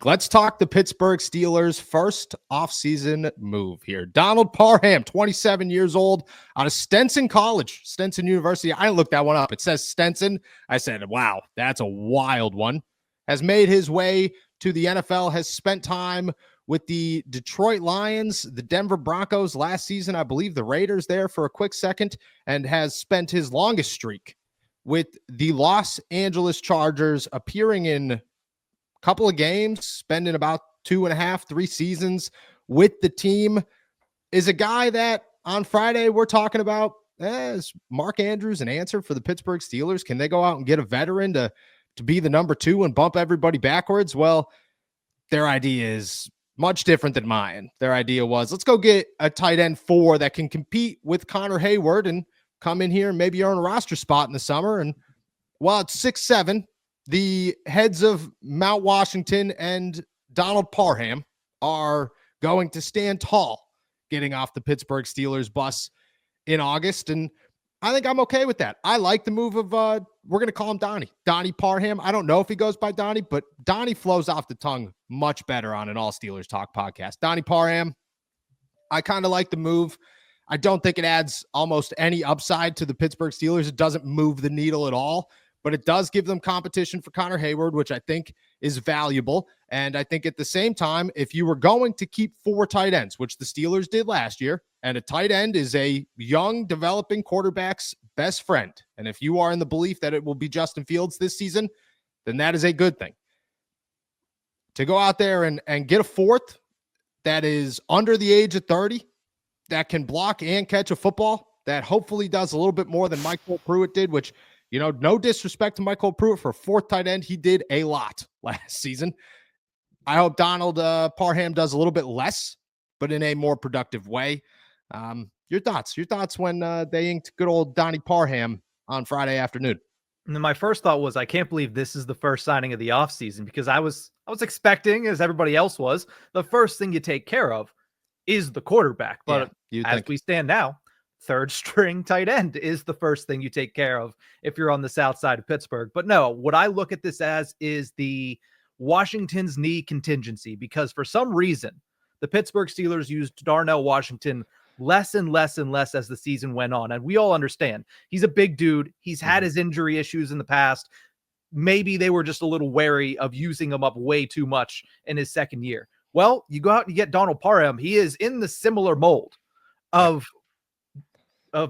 Let's talk the Pittsburgh Steelers' first offseason move here. Donald Parham, 27 years old, out of Stenson College, Stenson University. I looked that one up. It says Stenson. I said, wow, that's a wild one. Has made his way to the NFL, has spent time with the Detroit Lions, the Denver Broncos last season, I believe the Raiders there for a quick second, and has spent his longest streak with the Los Angeles Chargers, appearing in couple of games, spending about 2.5, 3 seasons with the team. Is a guy that on Friday we're talking about, is Mark Andrews an answer for the Pittsburgh Steelers? Can they go out and get a veteran to be the number 2 and bump everybody backwards? Well, their idea is much different than mine. Their idea was, let's go get a tight end 4 that can compete with Connor Hayward and come in here and maybe earn a roster spot in the summer. And while it's 6'7", the heads of Mount Washington and Donald Parham are going to stand tall getting off the Pittsburgh Steelers bus in August. And I think I'm okay with that. I like the move of, we're going to call him Donnie Parham. I don't know if he goes by Donnie, but Donnie flows off the tongue much better on an All Steelers Talk podcast. Donnie Parham, I kind of like the move. I don't think it adds almost any upside to the Pittsburgh Steelers. It doesn't move the needle at all. But it does give them competition for Connor Hayward, which I think is valuable. And I think at the same time, if you were going to keep 4 tight ends, which the Steelers did last year, and a tight end is a young, developing quarterback's best friend, and if you are in the belief that it will be Justin Fields this season, then that is a good thing. To go out there and get a 4th that is under the age of 30, that can block and catch a football, that hopefully does a little bit more than Michael Pruitt did, which, you know, no disrespect to Michael Pruitt for 4th tight end. He did a lot last season. I hope Donald Parham does a little bit less, but in a more productive way. Your thoughts when they inked good old Donnie Parham on Friday afternoon? And then my first thought was, I can't believe this is the first signing of the offseason, because I was expecting, as everybody else was, the first thing you take care of is the quarterback. But as we stand now, 3rd string tight end is the first thing you take care of if you're on the south side of Pittsburgh. But no, what I look at this as is the Washington's knee contingency, because for some reason, the Pittsburgh Steelers used Darnell Washington less and less and less as the season went on. And we all understand he's a big dude. He's had his injury issues in the past. Maybe they were just a little wary of using him up way too much in his second year. Well, you go out and you get Donald Parham. He is in the similar mold of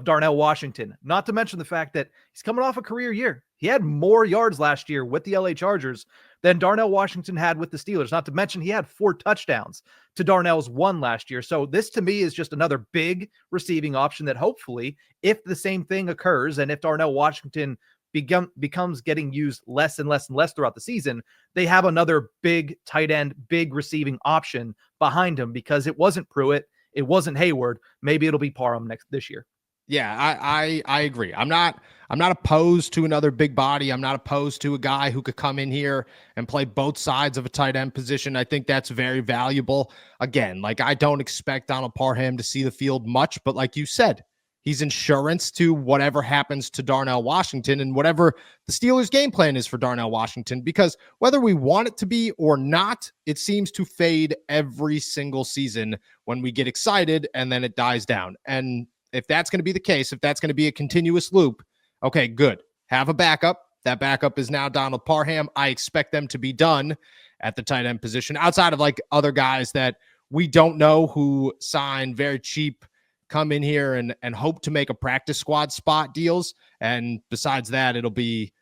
Darnell Washington, not to mention the fact that he's coming off a career year. He had more yards last year with the LA Chargers than Darnell Washington had with the Steelers, not to mention he had 4 touchdowns to Darnell's 1 last year. So this to me is just another big receiving option that hopefully, if the same thing occurs and if Darnell Washington becomes getting used less and less and less throughout the season, they have another big tight end, big receiving option behind him, because it wasn't Pruitt, it wasn't Hayward. Maybe it'll be Parham this year. Yeah, I agree. I'm not opposed to another big body. I'm not opposed to a guy who could come in here and play both sides of a tight end position. I think that's very valuable. Again, like, I don't expect Donald Parham to see the field much, but like you said, he's insurance to whatever happens to Darnell Washington and whatever the Steelers' game plan is for Darnell Washington, because whether we want it to be or not, it seems to fade every single season when we get excited and then it dies down. And if that's going to be the case, if that's going to be a continuous loop, okay, good. Have a backup. That backup is now Donald Parham. I expect them to be done at the tight end position, outside of like other guys that we don't know who sign very cheap, come in here and hope to make a practice squad spot deals. And besides that, it'll be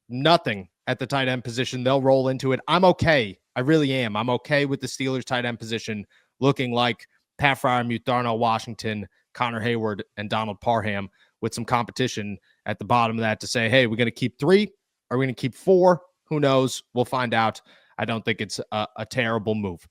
nothing at the tight end position. They'll roll into it. I'm okay. I really am. I'm okay with the Steelers tight end position looking like Pat Freiermuth, Darnell Washington, Connor Hayward, and Donald Parham, with some competition at the bottom of that to say, hey, we're going to keep 3. Are we going to keep 4? Who knows? We'll find out. I don't think it's a terrible move.